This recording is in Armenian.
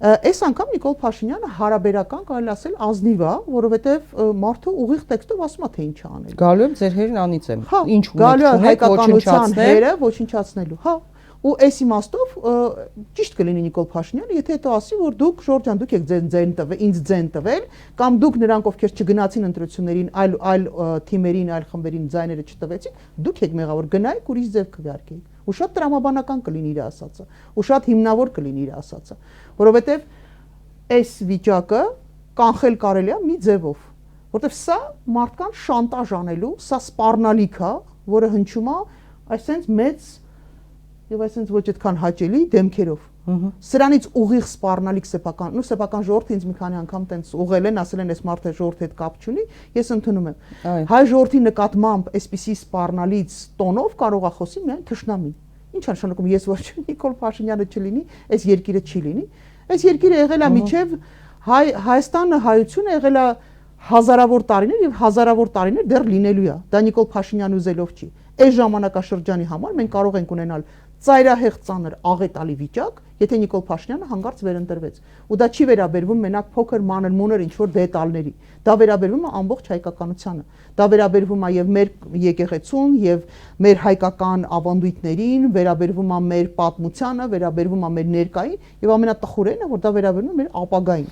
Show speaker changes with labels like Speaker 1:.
Speaker 1: Այս անգամ Նիկոլ Փաշինյանը հարաբերական կարելի ասել ազնիվ է, որովհետև մարդը ուղիղ տեքստով ասում է թե ինչ է անել։
Speaker 2: Գալու եմ ձեր հերին անիծեմ։ Ինչ
Speaker 1: գալու է հայկականության հերը
Speaker 2: ոչնչացնել,
Speaker 1: ոչնչացնելու, հա։ Ու այս իմաստով ճիշտ կլինի Նիկոլ Փաշինյանը, եթե հետո ասի, որ դուք Ժորժան, դուք եք ինձ ձեն տվել, կամ դուք նրանք ովքեր չգնացին ընտրություններին, այլ թիմերին, այլ խմբերին ձայները չտվեցին, դուք եք մեղավոր, գնայիք ուրիշ ձև քվեարկեիք։ Ու շատ տրամաբանական կլինի իր ասածը, ու շատ հիմնավոր կլինի իր ասածը, որովհետև այս վիճակը կանխել կարելի է մի ձևով, որովհետև սա մարդկանց շանտաժ անելու, սա սպառնալիք է, որը հնչում է այսպես մեծ եւ այսպես ոչ այդքան հաճելի դեմքերով։ Սրանից ուղիղ սպառնալիք սեփական, սեփական ժողովուրդը ինձ մի քանի անգամ տենց ուղղել են, ասել են, այս մարդը ժողովրդի հետ կապ չունի, ես ընդունում եմ։ Հայ ժողովրդի նկատմամբ այսպիսի սպառնալից տոնով կարող է խոսի միայն թշնամին։ Ինչ է նշանակում, ես ոչ Նիկոլ Փաշինյանը չլինի, այս երկիրը չի լինի։ Այս երկիրը եղել է միջև Հայաստանը, հայությունը եղել է հազարավոր տարիներ եւ հազարավոր տարիներ դեռ լինելու է։ Դա Նիկոլ Փաշինյանը ուզելով չի։ Այս ժամանակաշրջանի համար մենք կարող ենք ունենալ ծայրահեղ ծանր աղետալի վիճակ, եթե Նիկոլ Փաշինյանը հանգարց վերընտրվեց։ Ու դա չի վերաբերվում մենակ փոքր մանր մուներ ինչ որ դետալների։ Դա վերաբերվում է ամբողջ հայկականությանը։ Դա վերաբերվում է եւ մեր եկեղեցուն եւ մեր հայկական ավանդույթներին, վերաբերվում է մեր պատմությանը, վերաբերվում է մեր ներկային եւ ամենատխուրենը, որ դա վերաբերվում է մեր ապագային։